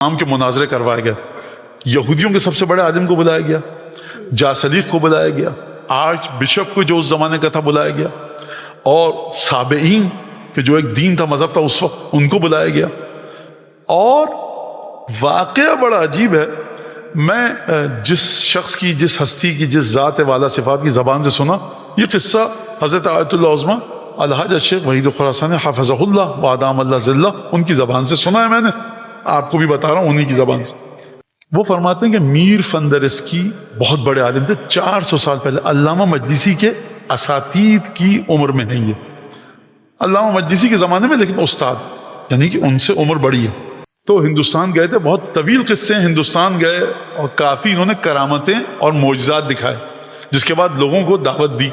امام کے مناظرے کروائے گئے، یہودیوں کے سب سے بڑے عالم کو بلایا گیا، جاسلیق کو بلایا گیا، آرچ بشپ کو جو اس زمانے کا تھا بلایا گیا، اور سابعین کہ جو ایک دین تھا، مذہب تھا اس وقت، ان کو بلایا گیا۔ اور واقعہ بڑا عجیب ہے، میں جس شخص کی، جس ہستی کی، جس ذات والا صفات کی زبان سے سنا یہ قصہ، حضرت آیت اللہ عظمہ الحاج الشیخ وحید خراسانی حفظہ اللہ وادام اللہ ذلہ، ان کی زبان سے سنا ہے میں نے، آپ کو بھی بتا رہا ہوں انہی کی زبان سے۔ وہ فرماتے ہیں کہ میر فندرسکی بہت بڑے عالم تھے، 400 سال پہلے علامہ مجلسی کے اساتید کی عمر میں ہیں یہ، علامہ مجلسی کے زمانے میں، لیکن استاد، یعنی کہ ان سے عمر بڑی ہے۔ تو ہندوستان گئے تھے، بہت طویل قصے ہیں، ہندوستان گئے اور کافی انہوں نے کرامتیں اور معجزات دکھائے، جس کے بعد لوگوں کو دعوت دی۔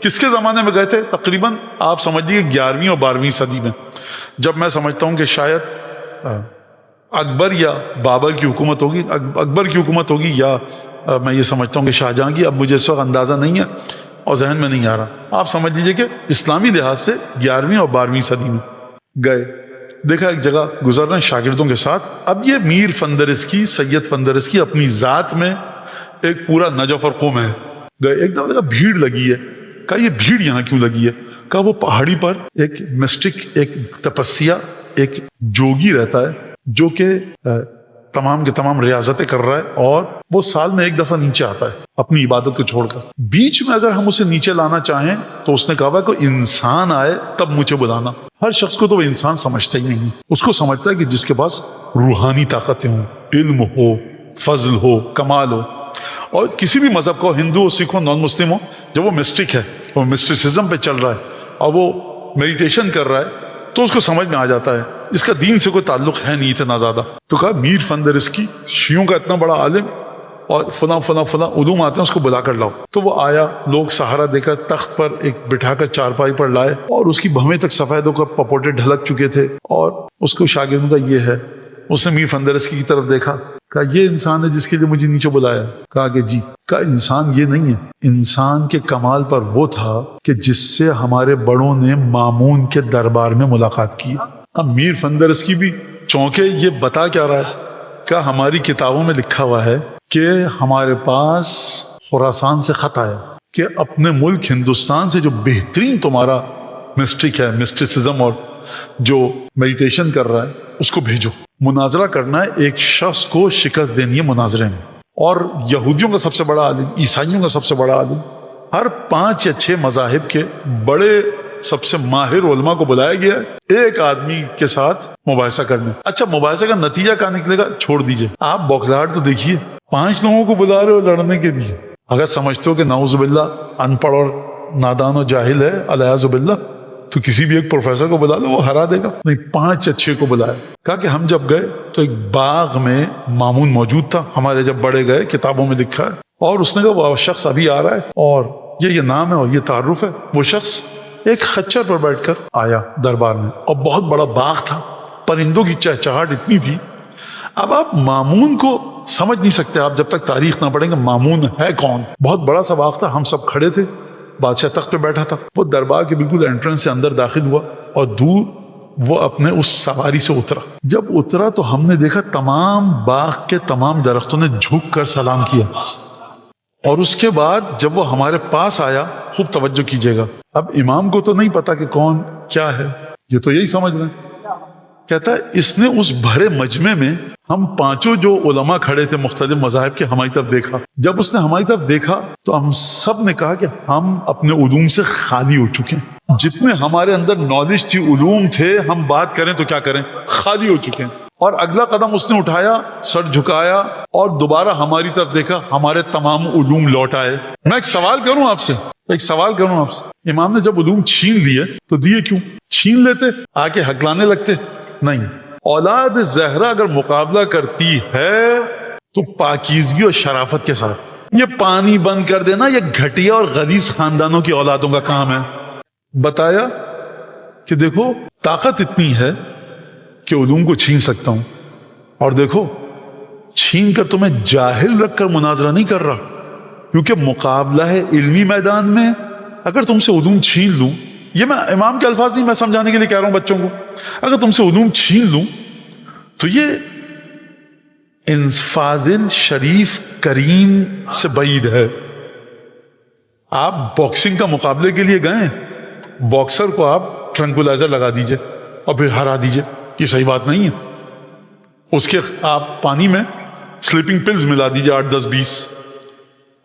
کس کے زمانے میں گئے تھے؟ تقریباً آپ سمجھ لیجیے 11ویں اور 12ویں صدی میں، جب میں سمجھتا ہوں کہ شاید اکبر یا بابر کی حکومت ہوگی، اکبر کی حکومت ہوگی، یا میں یہ سمجھتا ہوں کہ شاہجہاں کی، اب مجھے اس وقت اندازہ نہیں ہے اور ذہن میں نہیں آ رہا۔ آپ سمجھ لیجیے کہ اسلامی لحاظ سے 11ویں اور 12ویں صدی میں گئے، دیکھا ایک جگہ گزر رہے ہیں شاگردوں کے ساتھ۔ اب یہ میر فندرسکی، سید فندرسکی اپنی ذات میں ایک پورا نجف اور قوم ہے، گئے، ایک دفعہ دیکھا بھیڑ لگی ہے، کہا یہ بھیڑ یہاں کیوں لگی ہے؟ کہا وہ پہاڑی پر ایک مسٹک، ایک تپسیا، ایک جوگی رہتا ہے جو کہ تمام کے تمام ریاضتیں کر رہا ہے، اور وہ سال میں ایک دفعہ نیچے آتا ہے اپنی عبادت کو چھوڑ کر۔ بیچ میں اگر ہم اسے نیچے لانا چاہیں تو اس نے کہا کوئی انسان آئے تب مجھے بلانا۔ ہر شخص کو تو وہ انسان سمجھتا ہی نہیں، اس کو سمجھتا ہے کہ جس کے پاس روحانی طاقتیں ہوں، علم ہو، فضل ہو، کمال ہو۔ اور کسی بھی مذہب کو، ہندو ہو، سکھ ہو، نان مسلم ہو، جب وہ مسٹک ہے، وہ مسٹسزم پہ چل رہا ہے اور وہ میڈیٹیشن کر رہا ہے تو اس کو سمجھ میں آ جاتا ہے اس کا دین سے کوئی تعلق ہے نہیں اتنا زیادہ۔ تو کہا میر فندرسکی شیعوں کا اتنا بڑا عالم اور فلاں فلاں فلاں علوم آتے ہیں، اس کو بلا کر لاؤ۔ تو وہ آیا، لوگ سہارا دے کر تخت پر ایک بٹھا کر چارپائی پر لائے، اور اس کی بھویں تک سفید ہو کر پپوٹے ڈھلک چکے تھے، اور اس کو شاگردوں کا یہ ہے۔ اس نے میر فندرسکی کی طرف دیکھا، کہا یہ انسان ہے جس کے لیے مجھے نیچے بلایا؟ کہا کہ جی۔ کہا انسان یہ نہیں ہے، انسان کے کمال پر وہ تھا کہ جس سے ہمارے بڑوں نے مامون کے دربار میں ملاقات کی۔ اب میر فندرسکی بھی چونکے، یہ بتا کیا رہا ہے؟ کہا ہماری کتابوں میں لکھا ہوا ہے کہ ہمارے پاس خراسان سے خط آیا کہ اپنے ملک ہندوستان سے جو بہترین تمہارا مسٹک ہے، مسٹسزم اور جو میڈیٹیشن کر رہا ہے، اس کو بھیجو، مناظرہ کرنا ہے، ایک شخص کو شکست دینی ہے مناظرے میں۔ اور یہودیوں کا سب سے بڑا عالم، عیسائیوں کا سب سے بڑا عالم، ہر 5 یا 6 مذاہب کے بڑے سب سے ماہر علماء کو بلایا گیا ہے ایک آدمی کے ساتھ مباحثہ کرنے۔ اچھا مباحثے کا نتیجہ کیا نکلے گا چھوڑ دیجئے، آپ بوکھلاہٹ تو دیکھیے، 5 لوگوں کو بلا رہے ہو لڑنے کے لیے۔ اگر سمجھتے ہو کہ نعوذ باللہ ان پڑھ اور نادان و جاہل ہے الیاذ باللہ، تو کسی بھی ایک پروفیسر کو بلا لو، وہ ہرا دے گا۔ نہیں، 5 یا 6 کو بلایا۔ کہا کہ ہم جب گئے تو ایک باغ میں مامون موجود تھا، ہمارے جب بڑے گئے کتابوں میں لکھا ہے، اور اس نے کہا وہ شخص ابھی آ رہا ہے، اور یہ نام ہے اور یہ تعارف ہے۔ وہ شخص ایک خچر پر بیٹھ کر آیا دربار میں، اور بہت بڑا باغ تھا، پرندوں کی چہچہاہٹ اتنی تھی۔ اب آپ مامون کو سمجھ نہیں سکتے آپ جب تک تاریخ نہ پڑھیں گے مامون ہے کون۔ بہت بڑا سا باغ تھا، ہم سب کھڑے تھے، بادشاہ تخت پہ بیٹھا تھا، وہ دربار کے بالکل انٹرنس سے اندر داخل ہوا، اور دور وہ اپنے اس سواری سے اترا۔ جب اترا تو ہم نے دیکھا تمام باغ کے تمام درختوں نے جھک کر سلام کیا، اور اس کے بعد جب وہ ہمارے پاس آیا، خوب توجہ کیجیے گا، اب امام کو تو نہیں پتا کہ کون کیا ہے، یہ تو یہی سمجھ رہے ہیں۔ کہتا ہے اس نے اس بھرے مجمع میں ہم 5 جو علماء کھڑے تھے مختلف مذاہب کے، ہماری طرف دیکھا۔ جب اس نے ہماری طرف دیکھا تو ہم سب نے کہا کہ ہم اپنے علوم سے خالی ہو چکے ہیں، جتنے ہمارے اندر نالج تھی، علوم تھے، ہم بات کریں تو کیا کریں، خالی ہو چکے ہیں۔ اور اگلا قدم اس نے اٹھایا، سر جھکایا، اور دوبارہ ہماری طرف دیکھا، ہمارے تمام علوم لوٹ آئے۔ میں ایک سوال کروں آپ سے، امام نے جب علوم چھین لیے تو دیے کیوں؟ چھین لیتے آ کے ہکلانے لگتے؟ نہیں، اولاد زہرا اگر مقابلہ کرتی ہے تو پاکیزگی اور شرافت کے ساتھ۔ یہ پانی بند کر دینا یہ گھٹیا اور غلیظ خاندانوں کی اولادوں کا کام ہے۔ بتایا کہ دیکھو طاقت اتنی ہے کہ علوم کو چھین سکتا ہوں، اور دیکھو چھین کر تمہیں جاہل رکھ کر مناظرہ نہیں کر رہا، کیونکہ مقابلہ ہے علمی میدان میں۔ اگر تم سے علوم چھین لوں، یہ میں امام کے الفاظ نہیں، میں سمجھانے کے لیے کہہ رہا ہوں بچوں کو، اگر تم سے علوم چھین لوں تو یہ فاضل شریف کریم سے بعید ہے. آپ باکسنگ کا مقابلے کے لیے گئے، باکسر کو آپ ٹرنکولائزر لگا دیجئے اور پھر ہرا دیجئے، یہ صحیح بات نہیں ہے. اس کے آپ پانی میں سلیپنگ پلز ملا دیجئے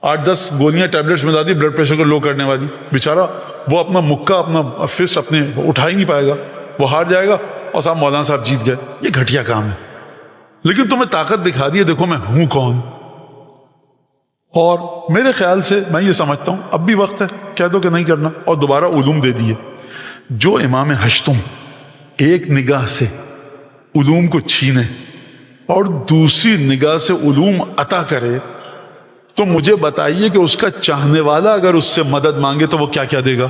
8-10 گولیاں ٹیبلٹس ملا دی بلڈ پریشر کو لو کرنے والی. بیچارہ وہ اپنا مکہ اپنا فسٹ اپنے اٹھا ہی نہیں پائے گا، وہ ہار جائے گا اور صاحب مولانا صاحب جیت گئے. یہ گھٹیا کام ہے. لیکن تمہیں طاقت دکھا دی ہے، دیکھو میں ہوں کون. اور میرے خیال سے میں یہ سمجھتا ہوں اب بھی وقت ہے، کہہ دو کہ نہیں کرنا اور دوبارہ علوم دے دیے. جو امام ہشتم ایک نگاہ سے علوم کو چھینے اور دوسری نگاہ سے علوم عطا کرے، تو مجھے بتائیے کہ اس کا چاہنے والا اگر اس سے مدد مانگے تو وہ کیا کیا دے گا؟